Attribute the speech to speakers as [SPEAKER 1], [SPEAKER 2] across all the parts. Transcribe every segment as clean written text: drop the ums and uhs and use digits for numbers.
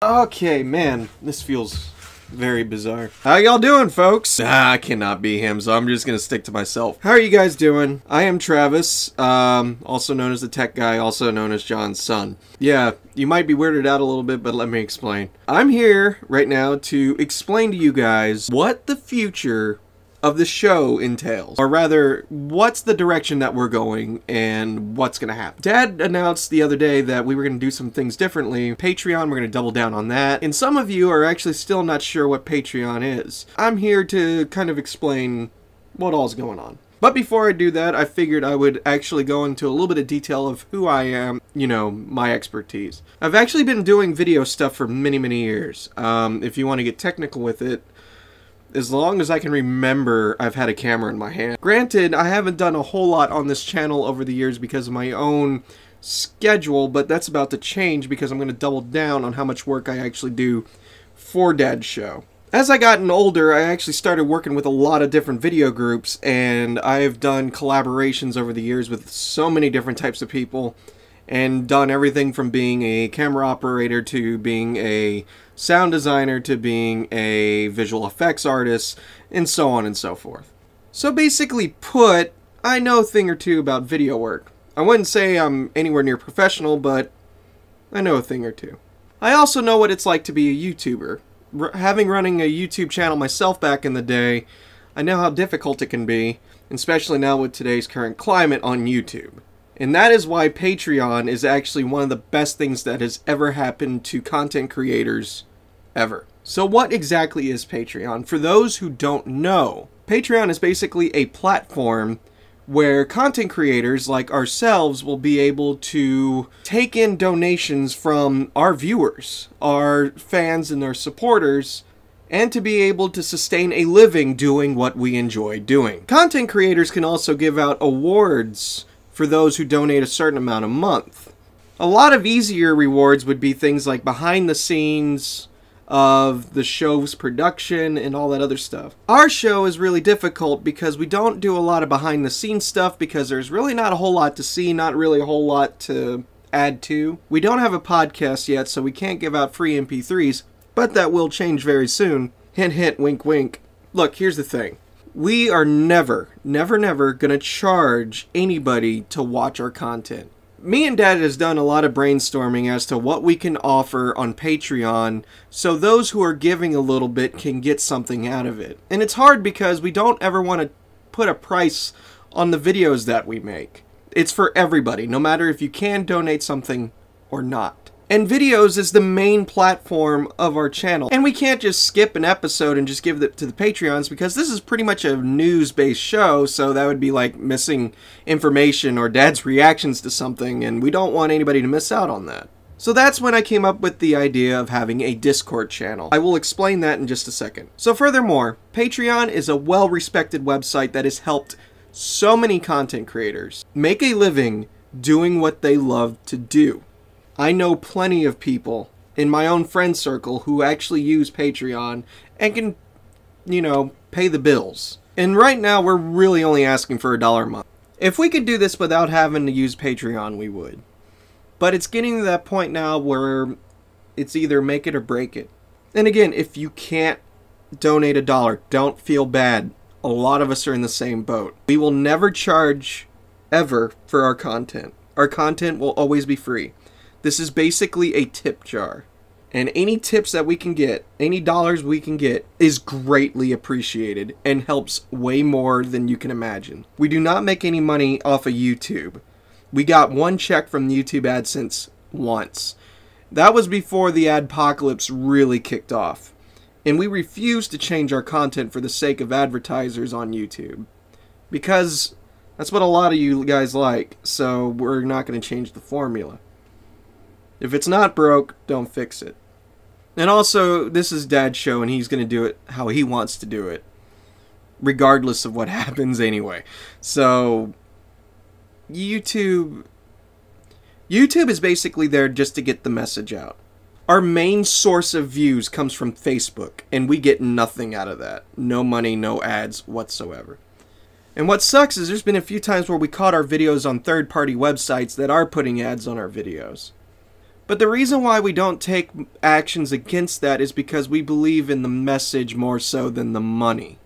[SPEAKER 1] Okay, man, this feels very bizarre. How y'all doing, folks? I cannot be him, so I'm just gonna stick to myself. How are you guys doing? I am Travis, also known as the Tech Guy, also known as John's son. Yeah, you might be weirded out a little bit, but let me explain. I'm here right now to explain to you guys what the future of the show entails, or rather, what's the direction that we're going and what's gonna happen. Dad announced the other day that we were gonna do some things differently. Patreon, we're gonna double down on that, and some of you are actually still not sure what Patreon is. I'm here to kind of explain what all's going on. But before I do that, I figured I would actually go into a little bit of detail of who I am, you know, my expertise. I've actually been doing video stuff for many, many years. If you want to get technical with it, as long as I can remember, I've had a camera in my hand. Granted, I haven't done a whole lot on this channel over the years because of my own schedule, but that's about to change because I'm going to double down on how much work I actually do for Dad's show. As I gotten older, I actually started working with a lot of different video groups, and I've done collaborations over the years with so many different types of people, and done everything from being a camera operator to being a sound designer to being a visual effects artist, and so on and so forth. So basically put, I know a thing or two about video work. I wouldn't say I'm anywhere near professional, but I know a thing or two. I also know what it's like to be a YouTuber. Having running a YouTube channel myself back in the day, I know how difficult it can be, especially now with today's current climate on YouTube. And that is why Patreon is actually one of the best things that has ever happened to content creators ever. So what exactly is Patreon? For those who don't know, Patreon is basically a platform where content creators like ourselves will be able to take in donations from our viewers, our fans and our supporters, and to be able to sustain a living doing what we enjoy doing. Content creators can also give out awards for those who donate a certain amount a month. A lot of easier rewards would be things like behind the scenes of the show's production and all that other stuff. Our show is really difficult because we don't do a lot of behind the scenes stuff because there's really not a whole lot to see, not really a whole lot to add to. We don't have a podcast yet, so we can't give out free MP3s, but that will change very soon. Hint, hint, wink, wink. Look, here's the thing. We are never gonna charge anybody to watch our content. Me and Dad has done a lot of brainstorming as to what we can offer on Patreon so those who are giving a little bit can get something out of it. And it's hard because we don't ever want to put a price on the videos that we make. It's for everybody, no matter if you can donate something or not. And videos is the main platform of our channel. And we can't just skip an episode and just give it to the Patreons because this is pretty much a news-based show, so that would be like missing information or Dad's reactions to something, and we don't want anybody to miss out on that. So that's when I came up with the idea of having a Discord channel. I will explain that in just a second. So furthermore, Patreon is a well-respected website that has helped so many content creators make a living doing what they love to do. I know plenty of people in my own friend circle who actually use Patreon and can, you know, pay the bills. And right now, we're really only asking for $1 a month. If we could do this without having to use Patreon, we would. But it's getting to that point now where it's either make it or break it. And again, if you can't donate $1, don't feel bad. A lot of us are in the same boat. We will never charge, ever, for our content. Our content will always be free. This is basically a tip jar. And any tips that we can get, any dollars we can get, is greatly appreciated and helps way more than you can imagine. We do not make any money off of YouTube. We got one check from YouTube AdSense once. That was before the adpocalypse really kicked off. And we refused to change our content for the sake of advertisers on YouTube. Because that's what a lot of you guys like, so we're not going to change the formula. If it's not broke, don't fix it. And also, this is Dad's show, and he's going to do it how he wants to do it. Regardless of what happens anyway. So, YouTube is basically there just to get the message out. Our main source of views comes from Facebook, and we get nothing out of that. No money, no ads whatsoever. And what sucks is there's been a few times where we caught our videos on third-party websites that are putting ads on our videos. But the reason why we don't take actions against that is because we believe in the message more so than the money.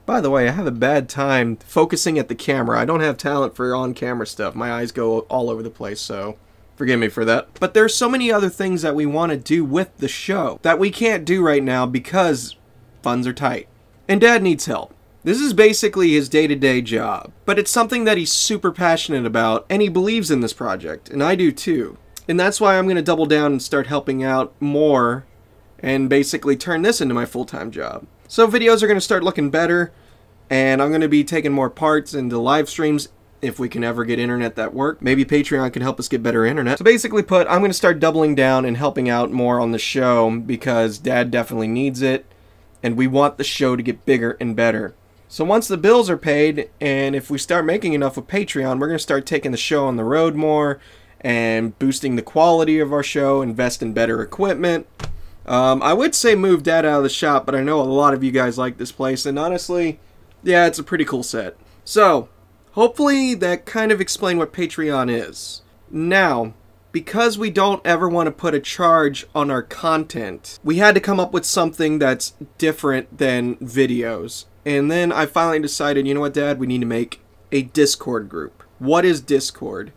[SPEAKER 1] By the way, I have a bad time focusing at the camera. I don't have talent for on-camera stuff. My eyes go all over the place, so forgive me for that. But there's so many other things that we want to do with the show that we can't do right now because funds are tight. And Dad needs help. This is basically his day-to-day job. But it's something that he's super passionate about, and he believes in this project, and I do too. And that's why I'm going to double down and start helping out more and basically turn this into my full-time job. So videos are going to start looking better, and I'm going to be taking more parts into live streams if we can ever get internet that work. Maybe Patreon can help us get better internet. So basically put, I'm going to start doubling down and helping out more on the show because Dad definitely needs it, and we want the show to get bigger and better. So once the bills are paid, and if we start making enough with Patreon, we're going to start taking the show on the road more, and boosting the quality of our show, invest in better equipment. I would say move Dad out of the shop, but I know a lot of you guys like this place, and honestly, yeah, it's a pretty cool set. So, hopefully that kind of explained what Patreon is. Now, because we don't ever want to put a charge on our content, we had to come up with something that's different than videos. And then I finally decided, you know what, Dad, we need to make a Discord group. What is Discord?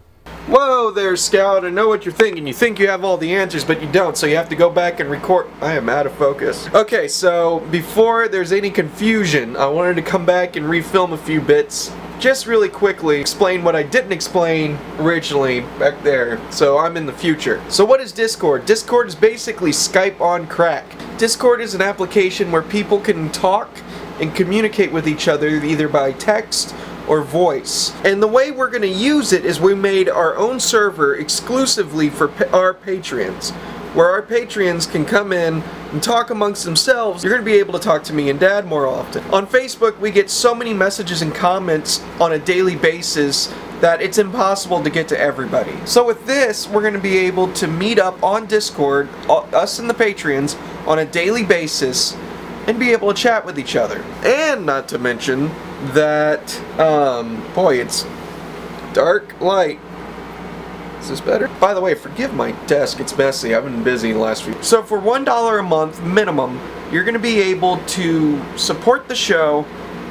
[SPEAKER 1] Whoa there, Scout, I know what you're thinking. You think you have all the answers, but you don't, so you have to go back and record. I am out of focus. Okay, so before there's any confusion, I wanted to come back and refilm a few bits. Just really quickly explain what I didn't explain originally back there, so I'm in the future. So what is Discord? Discord is basically Skype on crack. Discord is an application where people can talk and communicate with each other either by text or voice. And the way we're going to use it is we made our own server exclusively for our Patreons, where our Patreons can come in and talk amongst themselves. You're going to be able to talk to me and Dad more often. On Facebook, we get so many messages and comments on a daily basis that it's impossible to get to everybody. So with this, we're going to be able to meet up on Discord, us and the Patreons, on a daily basis, and be able to chat with each other. And not to mention that, boy, it's dark light. Is this better? By the way, forgive my desk, it's messy. I've been busy the last few. So for $1 a month minimum, you're going to be able to support the show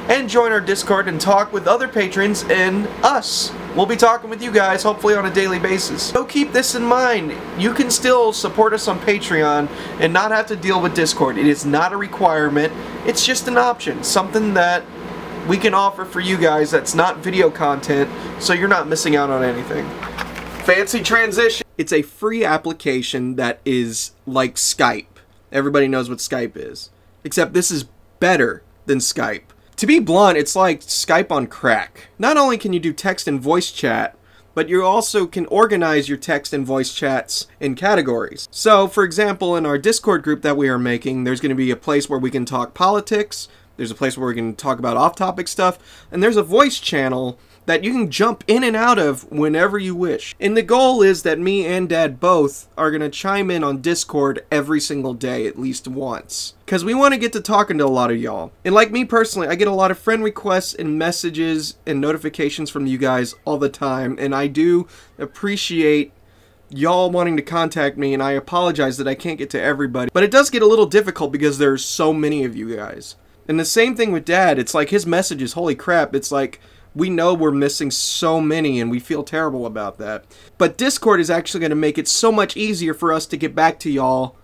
[SPEAKER 1] and join our Discord and talk with other patrons and us. We'll be talking with you guys, hopefully on a daily basis. So keep this in mind. You can still support us on Patreon and not have to deal with Discord. It is not a requirement. It's just an option. Something that we can offer for you guys that's not video content, so you're not missing out on anything. Fancy transition. It's a free application that is like Skype. Everybody knows what Skype is. Except this is better than Skype. To be blunt, it's like Skype on crack. Not only can you do text and voice chat, but you also can organize your text and voice chats in categories. So, for example, in our Discord group that we are making, there's going to be a place where we can talk politics, there's a place where we can talk about off-topic stuff, and there's a voice channel that you can jump in and out of whenever you wish. And the goal is that me and Dad both are going to chime in on Discord every single day at least once. Because we want to get to talking to a lot of y'all. And like me personally, I get a lot of friend requests and messages and notifications from you guys all the time. And I do appreciate y'all wanting to contact me, and I apologize that I can't get to everybody. But it does get a little difficult because there's so many of you guys. And the same thing with Dad. It's like his messages, holy crap, it's like we know we're missing so many and we feel terrible about that. But Discord is actually going to make it so much easier for us to get back to y'all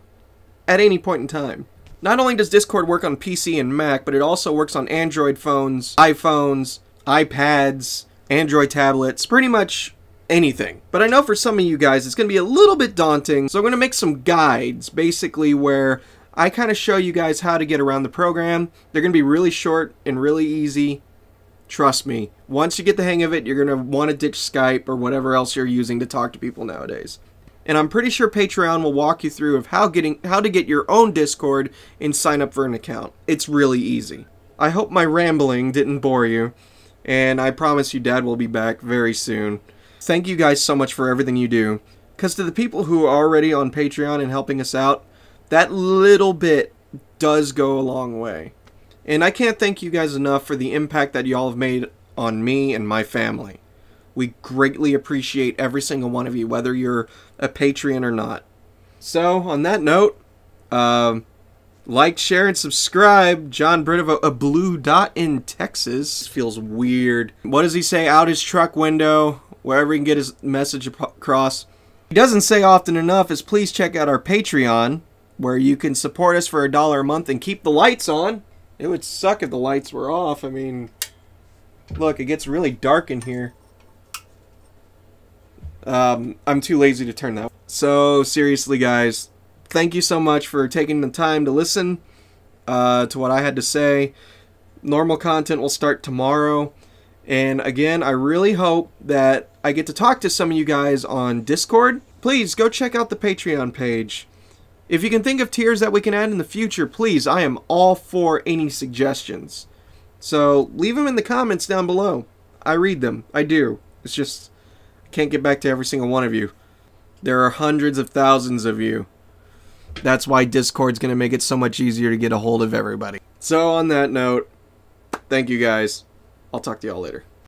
[SPEAKER 1] at any point in time. Not only does Discord work on PC and Mac, but it also works on Android phones, iPhones, iPads, Android tablets, pretty much anything. But I know for some of you guys it's going to be a little bit daunting, so I'm going to make some guides basically where I kind of show you guys how to get around the program. They're going to be really short and really easy. Trust me, once you get the hang of it, you're going to want to ditch Skype or whatever else you're using to talk to people nowadays. And I'm pretty sure Patreon will walk you through of how to get your own Discord and sign up for an account. It's really easy. I hope my rambling didn't bore you, and I promise you Dad will be back very soon. Thank you guys so much for everything you do, because to the people who are already on Patreon and helping us out, that little bit does go a long way. And I can't thank you guys enough for the impact that y'all have made on me and my family. We greatly appreciate every single one of you, whether you're a Patreon or not. So, on that note, like, share, and subscribe. John Britt of a blue dot in Texas. Feels weird. What does he say? Out his truck window, wherever he can get his message across. He doesn't say often enough is please check out our Patreon, where you can support us for $1 a month and keep the lights on. It would suck if the lights were off. I mean, look, it gets really dark in here. I'm too lazy to turn that. So, seriously, guys, thank you so much for taking the time to listen to what I had to say. Normal content will start tomorrow. And again, I really hope that I get to talk to some of you guys on Discord. Please go check out the Patreon page. If you can think of tiers that we can add in the future, please, I am all for any suggestions. So leave them in the comments down below. I read them. I do. It's just, I can't get back to every single one of you. There are hundreds of thousands of you. That's why Discord's going to make it so much easier to get a hold of everybody. So on that note, thank you guys. I'll talk to y'all later.